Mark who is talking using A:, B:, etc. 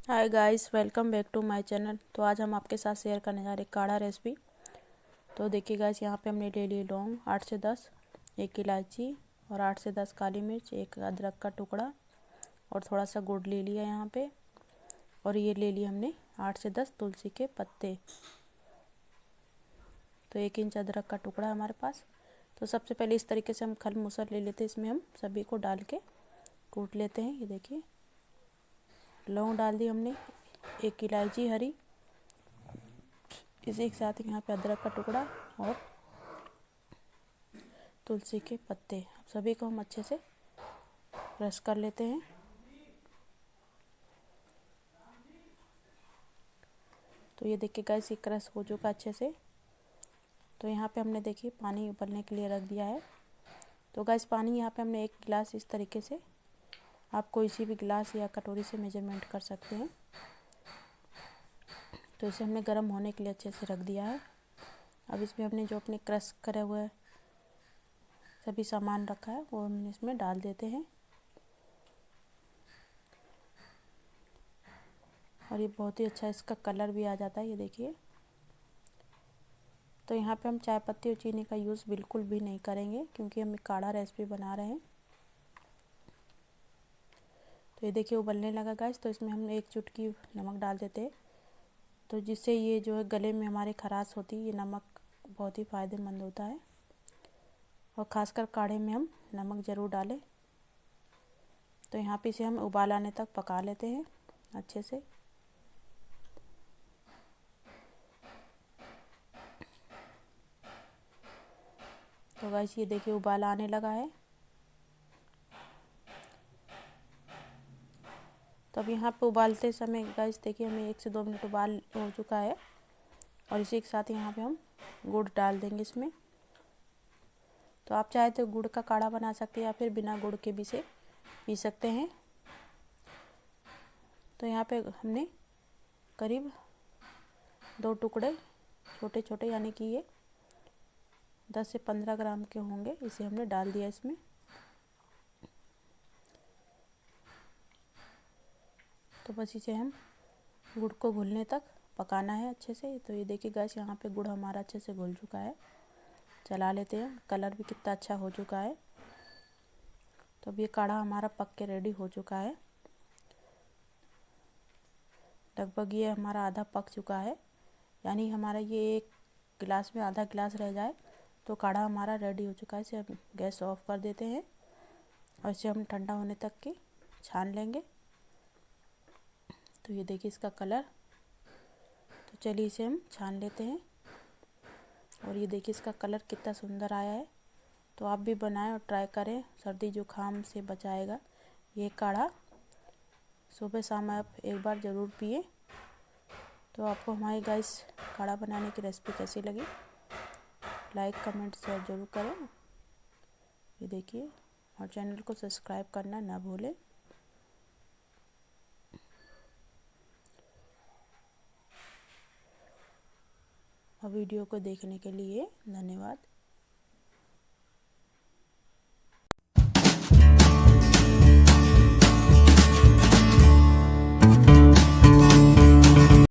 A: Hi guys, welcome back to my channel. तो आज हम आपके साथ शेयर करने जा रहे हैं काढ़ा रेसिपी। तो देखिए गाइस, यहाँ पे हमने ले ली लौंग 8 से 10, एक इलायची और 8 से 10 काली मिर्च, एक अदरक का टुकड़ा और थोड़ा सा गुड़ ले लिया यहाँ पे। और ये ले लिया हमने 8 से 10 तुलसी के पत्ते। तो 1 इंच अदरक का टुकड़ा हमारे पास। तो सबसे पहले इस तरीके से हम खल मूसल ले लेते हैं, इसमें हम सभी को डाल के कूट लेते हैं। ये देखिए, लौंग डाल दी हमने, एक इलायची हरी, इसी के साथ यहाँ पे अदरक का टुकड़ा और तुलसी के पत्ते। अब सभी को हम अच्छे से क्रश कर लेते हैं। तो ये देखिए गाइस, ये क्रश हो चुका अच्छे से। तो यहाँ पे हमने देखिए पानी उबलने के लिए रख दिया है। तो गाइस, पानी यहाँ पे हमने 1 गिलास, इस तरीके से आप कोई सी भी गिलास या कटोरी से मेजरमेंट कर सकते हैं। तो इसे हमने गर्म होने के लिए अच्छे से रख दिया है। अब इसमें हमने जो अपने क्रश करे हुए सभी सामान रखा है वो हम इसमें डाल देते हैं। और ये बहुत ही अच्छा इसका कलर भी आ जाता है, ये देखिए। तो यहाँ पे हम चाय पत्ती और चीनी का यूज़ बिल्कुल भी नहीं करेंगे, क्योंकि हम एक काढ़ा रेसिपी बना रहे हैं। तो ये देखिए उबलने लगा गाइस। तो इसमें हम 1 चुटकी नमक डाल देते हैं। तो जिससे ये जो है गले में हमारे खराश होती है, ये नमक बहुत ही फ़ायदेमंद होता है। और ख़ासकर काढ़े में हम नमक ज़रूर डालें। तो यहाँ पे इसे हम उबाल आने तक पका लेते हैं अच्छे से। तो गाइस, ये देखिए उबाल आने लगा है। तो अब यहाँ पे उबालते समय गाइस देखिए, हमें 1 से 2 मिनट उबाल हो चुका है। और इसी के साथ यहाँ पे हम गुड़ डाल देंगे इसमें। तो आप चाहे तो गुड़ का काढ़ा बना सकते हैं या फिर बिना गुड़ के भी इसे पी सकते हैं। तो यहाँ पे हमने करीब 2 टुकड़े छोटे छोटे, यानी कि ये 10 से 15 ग्राम के होंगे, इसे हमने डाल दिया इसमें। तो बस इसे हम गुड़ को घुलने तक पकाना है अच्छे से। तो ये देखिए गैस, यहाँ पे गुड़ हमारा अच्छे से घुल चुका है। चला लेते हैं, कलर भी कितना अच्छा हो चुका है। तो अब ये काढ़ा हमारा पक के रेडी हो चुका है। लगभग ये हमारा आधा पक चुका है, यानी हमारा ये 1 गिलास में आधा गिलास रह जाए तो काढ़ा हमारा रेडी हो चुका है। इसे हम गैस ऑफ कर देते हैं और इसे हम ठंडा होने तक की छान लेंगे। तो ये देखिए इसका कलर। तो चलिए इसे हम छान लेते हैं। और ये देखिए इसका कलर कितना सुंदर आया है। तो आप भी बनाएं और ट्राई करें, सर्दी जुकाम से बचाएगा ये काढ़ा। सुबह शाम आप एक बार ज़रूर पिए। तो आपको हमारी गाइस काढ़ा बनाने की रेसिपी कैसी लगी, लाइक कमेंट शेयर ज़रूर करें। ये देखिए, और चैनल को सब्सक्राइब करना ना भूलें। और वीडियो को देखने के लिए धन्यवाद।